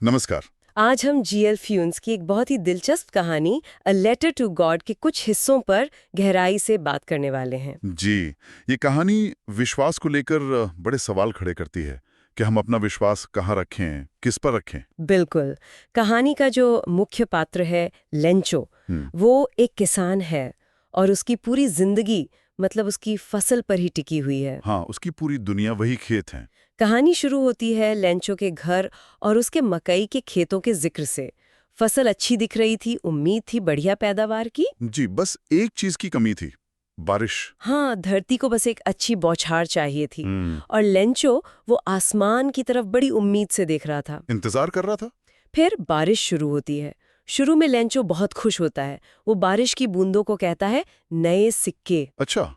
नमस्कार। आज हम जीएल फ्यून्स की एक बहुत ही दिलचस्प कहानी अ लेटर टू गॉड के कुछ हिस्सों पर गहराई से बात करने वाले हैं। जी, ये कहानी विश्वास को लेकर बड़े सवाल खड़े करती है कि हम अपना विश्वास कहाँ रखें, किस पर रखें। बिल्कुल। कहानी का जो मुख्य पात्र है लेंचो, हम्म, वो एक किसान है और उसकी पूरी जिंदगी मतलब उसकी फसल पर ही टिकी हुई है। हाँ, उसकी पूरी दुनिया वही खेत हैं। कहानी शुरू होती है लेंचो के घर और उसके मकई के खेतों के जिक्र से। फसल अच्छी दिख रही थी, उम्मीद थी बढ़िया पैदावार की। जी, बस एक चीज की कमी थी, बारिश। हाँ, धरती को बस एक अच्छी बौछार चाहिए थी। हम्म, और लेंचो वो आसमान की तरफ बड़ी उम्मीद से देख रहा था। इंतजार कर रहा था। फिर बारिश शुरू होती है। शुरू में लेंचो बहुत खुश होता है। वो बारिश की बूंदों को कहता है नए सिक्के। अच्छा,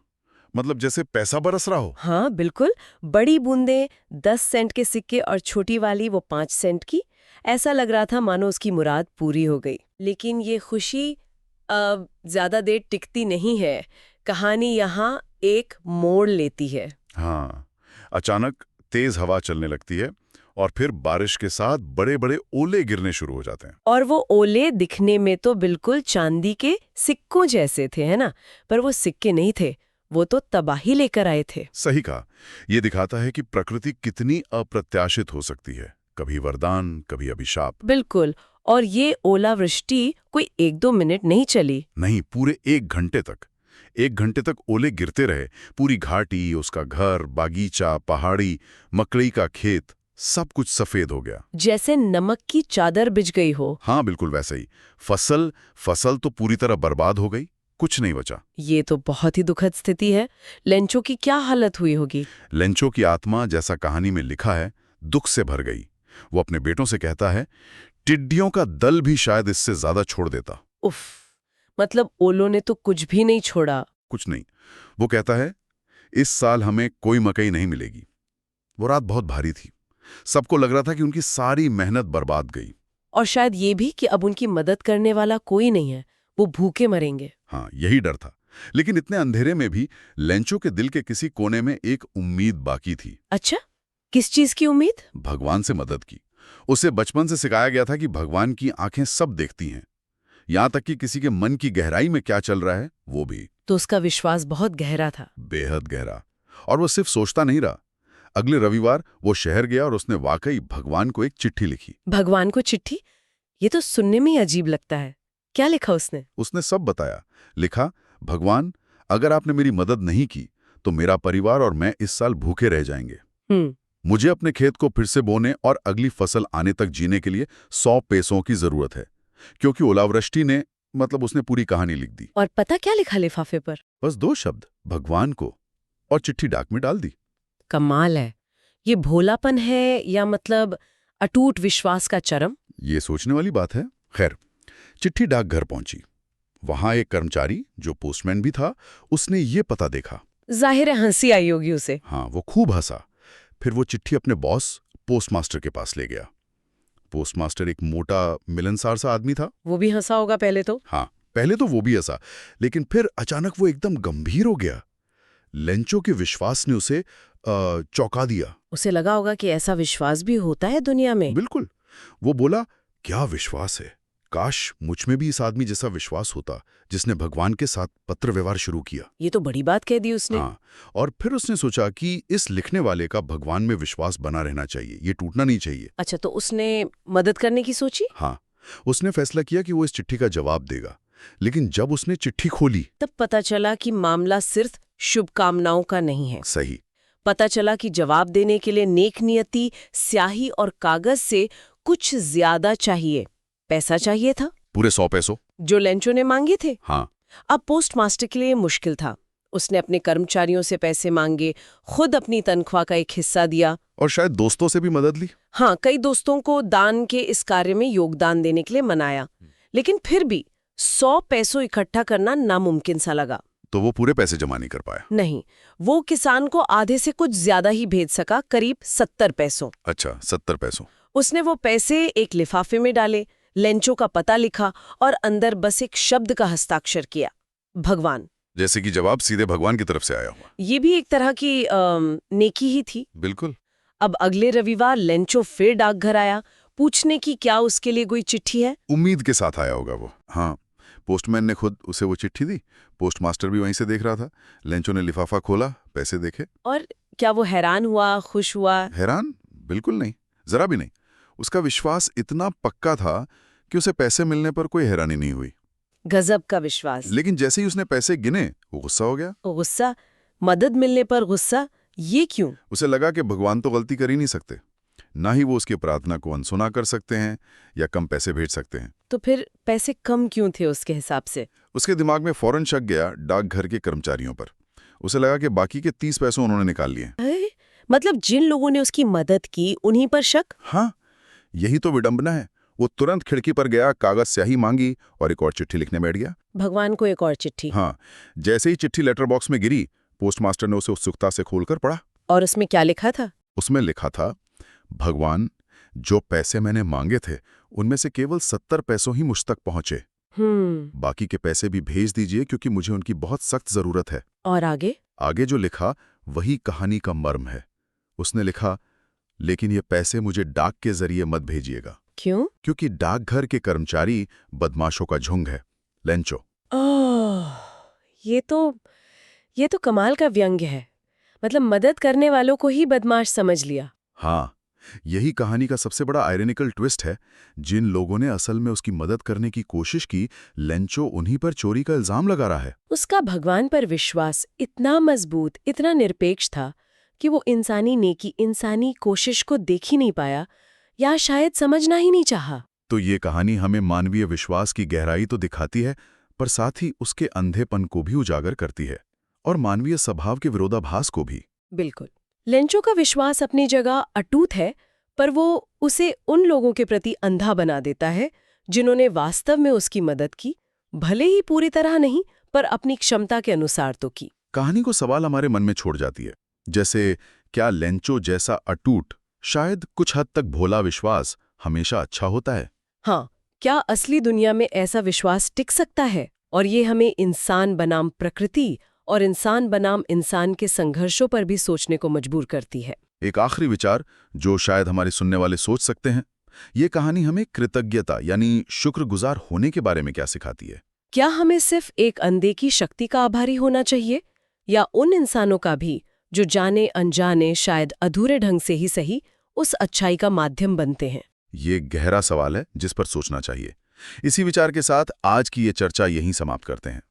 मतलब जैसे पैसा बरस रहा हो। हाँ बिल्कुल। बड़ी बूंदें 10 सेंट के सिक्के और छोटी वाली वो 5 सेंट की। ऐसा लग रहा था मानो उसकी मुराद पूरी हो गई। लेकिन ये खुशी ज्यादा देर टिकती नहीं है। कहानी यहाँ एक मोड़ लेती है। हाँ, अचानक तेज हवा चलने लगती है और फिर बारिश के साथ बड़े बड़े ओले गिरने शुरू हो जाते हैं। और वो ओले दिखने में तो बिल्कुल चांदी के सिक्कों जैसे थे, है ना? पर वो सिक्के नहीं थे, वो तो तबाही लेकर आए थे। सही कहा। यह दिखाता है कि प्रकृति कितनी अप्रत्याशित हो सकती है, कभी वरदान, कभी अभिशाप। बिल्कुल। और ये ओलावृष्टि कोई 1-2 मिनट नहीं चली। नहीं, पूरे 1 घंटे तक। 1 घंटे तक ओले गिरते रहे। पूरी घाटी, उसका घर, बागीचा, पहाड़ी, मकई का खेत, सब कुछ सफेद हो गया। जैसे नमक की चादर बिछ गई हो। हाँ, बिल्कुल वैसे ही। फसल फसल तो पूरी तरह बर्बाद हो गई, कुछ नहीं बचा। ये तो बहुत ही दुखद स्थिति है। लेंचो की क्या हालत हुई होगी? लेंचो की आत्मा, जैसा कहानी में लिखा है, दुख से भर गई। वो अपने बेटों से कहता है, टिड्डियों का दल भी शायद इससे ज्यादा छोड़ देता। उफ, मतलब ओलों ने तो कुछ भी नहीं छोड़ा। कुछ नहीं। वो कहता है, इस साल हमें कोई मकई नहीं मिलेगी। वो रात बहुत भारी थी। सबको लग रहा था कि उनकी सारी मेहनत बर्बाद गई। और शायद ये भी कि अब उनकी मदद करने वाला कोई नहीं है, वो भूखे मरेंगे। हाँ, यही डर था। लेकिन इतने अंधेरे में भी लेंचो के दिल के किसी कोने में एक उम्मीद बाकी थी। अच्छा, किस चीज की उम्मीद? भगवान से मदद की। उसे बचपन से सिखाया गया था कि भगवान की आंखें सब देखती हैं, यहां तक कि किसी के मन की गहराई में क्या चल रहा है वो भी। तो उसका विश्वास बहुत गहरा था। बेहद गहरा। और वो सिर्फ सोचता नहीं रहा। अगले रविवार वो शहर गया और उसने वाकई भगवान को एक चिट्ठी लिखी। भगवान को चिट्ठी? ये तो सुनने में ही अजीब लगता है। क्या लिखा उसने? उसने सब बताया। लिखा, भगवान, अगर आपने मेरी मदद नहीं की तो मेरा परिवार और मैं इस साल भूखे रह जाएंगे। हम्म। मुझे अपने खेत को फिर से बोने और अगली फसल आने तक जीने के लिए 100 पैसों की जरूरत है, क्योंकि ओलावृष्टि ने, मतलब उसने पूरी कहानी लिख दी। और पता क्या लिखा लिफाफे पर? बस 2 शब्द, भगवान को, और चिट्ठी डाक में डाल दी। कमाल है। ये भोलापन है या मतलब अटूट विश्वास का चरम? ये सोचने वाली बात है। खैर, चिट्ठी डाकघर पहुंची। वहां एक कर्मचारी जो पोस्टमैन भी था, उसने ये पता देखा। जाहिर है हंसी आई होगी उसे। हाँ, वो खूब हंसा। फिर वो चिट्ठी अपने बॉस पोस्टमास्टर के पास ले गया। पोस्टमास्टर एक मोटा मिलनसार सा आदमी था। वो भी हंसा होगा पहले तो। हाँ, पहले तो वो भी हंसा, लेकिन फिर अचानक वो एकदम गंभीर हो गया। लेंचो के विश्वास ने उसे चौंका दिया। उसे लगा होगा कि ऐसा विश्वास भी होता है दुनिया में। बिल्कुल। वो बोला, क्या विश्वास है, काश मुझ में भी इस आदमी जैसा विश्वास होता जिसने भगवान के साथ पत्र व्यवहार शुरू किया। ये तो बड़ी बात कह दी उसने। हाँ, और फिर उसने सोचा कि इस लिखने वाले का भगवान में विश्वास बना रहना चाहिए, ये टूटना नहीं चाहिए। अच्छा, तो उसने मदद करने की सोची। हाँ, उसने फैसला किया कि वो इस चिट्ठी का जवाब देगा। लेकिन जब उसने चिट्ठी खोली, तब पता चला कि मामला सिर्फ शुभकामनाओं का नहीं है। सही, पता चला कि जवाब देने के लिए नेक नियति, स्याही और कागज से कुछ ज्यादा चाहिए। पैसा चाहिए था, पूरे 100 पैसों। जो लेंचो ने मांगे थे। हाँ, अब पोस्टमास्टर के लिए मुश्किल था। उसने अपने कर्मचारियों से पैसे मांगे, खुद अपनी तनख्वाह का एक हिस्सा दिया। और शायद दोस्तों से भी मदद ली। हाँ, कई दोस्तों को दान के इस कार्य में योगदान देने के लिए मनाया। लेकिन फिर भी 100 पैसों इकट्ठा करना नामुमकिन सा लगा। तो वो पूरे पैसे जमा नहीं कर पाया। नहीं, वो किसान को आधे से कुछ ज्यादा ही भेज सका, करीब 70 पैसों। अच्छा, 70 पैसों। उसने वो पैसे एक लिफाफे में डाले, लेंचो का पता लिखा और अंदर बस एक शब्द का हस्ताक्षर किया, भगवान। जैसे कि जवाब सीधे भगवान की तरफ से आया हुआ। ये भी एक तरह की नेकी ही थी। बिल्कुल। अब अगले रविवार लेंचो फिर डाकघर आया। पूछने की क्या उसके लिए कोई चिट्ठी है? उम्मीद के साथ आया होगा वो। हाँ, पोस्टमैन ने खुद उसे वो चिट्ठी दी। पोस्टमास्टर भी वहीं से देख रहा था। लेंचो ने लिफाफा खोला, पैसे देखे। और क्या वो हैरान हुआ, खुश हुआ? हैरान? बिल्कुल नहीं, जरा भी नहीं। उसका विश्वास इतना पक्का था कि उसे पैसे मिलने पर कोई हैरानी नहीं हुई। गजब का विश्वास। लेकिन जैसे ही उसने पैसे गिने, वो गुस्सा हो गया। गुस्सा? मदद मिलने पर गुस्सा? ये क्यों? उसे लगा कि भगवान तो गलती कर ही नहीं सकते, ना ही वो उसकी प्रार्थना को अनसुना कर सकते हैं या कम पैसे भेज सकते हैं। तो फिर पैसे कम क्यों थे उसके हिसाब से? उसके दिमाग में फौरन शक गया डाकघर के कर्मचारियों पर। उसे लगा कि बाकी के 30 पैसों उन्होंने निकाल लिए। मतलब जिन लोगों ने उसकी मदद की उन्हीं पर शक? हाँ, यही तो विडंबना है। वो तुरंत खिड़की पर गया, कागज स्याही मांगी और एक और चिट्ठी लिखने बैठ गया। भगवान को एक और चिट्ठी? हाँ, जैसे ही चिट्ठी लेटर बॉक्स में गिरी, पोस्टमास्टर ने उसे उत्सुकता से खोलकर पढ़ा। और उसमें क्या लिखा था? उसमें लिखा था, भगवान, जो पैसे मैंने मांगे थे उनमें से केवल 70 पैसों ही मुझ तक पहुंचे। बाकी के पैसे भी भेज दीजिए क्योंकि मुझे उनकी बहुत सख्त जरूरत है। और आगे? आगे जो लिखा वही कहानी का मर्म है। उसने लिखा, लेकिन ये पैसे मुझे डाक के जरिए मत भेजिएगा। क्यों? क्योंकि डाकघर के कर्मचारी बदमाशों का झुंड है। लेंचो। ओह, ये तो कमाल का व्यंग्य है। मतलब मदद करने वालों को ही बदमाश समझ लिया। हाँ, यही कहानी का सबसे बड़ा आयरनिकल ट्विस्ट है। जिन लोगों ने असल में उसकी मदद करने की कोशिश की, लेंचो उन्हीं पर चोरी का इल्जाम लगा रहा है। उसका भगवान पर विश्वास इतना मजबूत, इतना निरपेक्ष था कि वो इंसानी नेकी, इंसानी कोशिश को देख ही नहीं पाया या शायद समझना ही नहीं चाहा। तो ये कहानी हमें मानवीय विश्वास की गहराई तो दिखाती है, पर साथ ही उसके अंधेपन को भी उजागर करती है और मानवीय स्वभाव के विरोधाभास को भी। बिल्कुल। लेंचो का विश्वास अपनी जगह अटूट है, पर वो उसे उन लोगों के प्रति अंधा बना देता है जिन्होंने वास्तव में उसकी मदद की, भले ही पूरी तरह नहीं, पर अपनी क्षमता के अनुसार तो की। कहानी को सवाल हमारे मन में छोड़ जाती है, जैसे क्या लेंचो जैसा अटूट, शायद कुछ हद तक भोला विश्वास हमेशा अच्छा होता है? हाँ, क्या असली दुनिया में ऐसा विश्वास टिक सकता है? और ये हमें इंसान बनाम प्रकृति और इंसान बनाम इंसान के संघर्षों पर भी सोचने को मजबूर करती है। एक आखिरी विचार जो शायद हमारे सुनने वाले सोच सकते हैं, ये कहानी हमें कृतज्ञता यानी शुक्रगुजार होने के बारे में क्या सिखाती है? क्या हमें सिर्फ एक अंधे की शक्ति का आभारी होना चाहिए, या उन इंसानों का भी जो जाने अनजाने, शायद अधूरे ढंग से ही सही, उस अच्छाई का माध्यम बनते हैं? ये गहरा सवाल है जिस पर सोचना चाहिए। इसी विचार के साथ आज की ये चर्चा यहीं समाप्त करते हैं।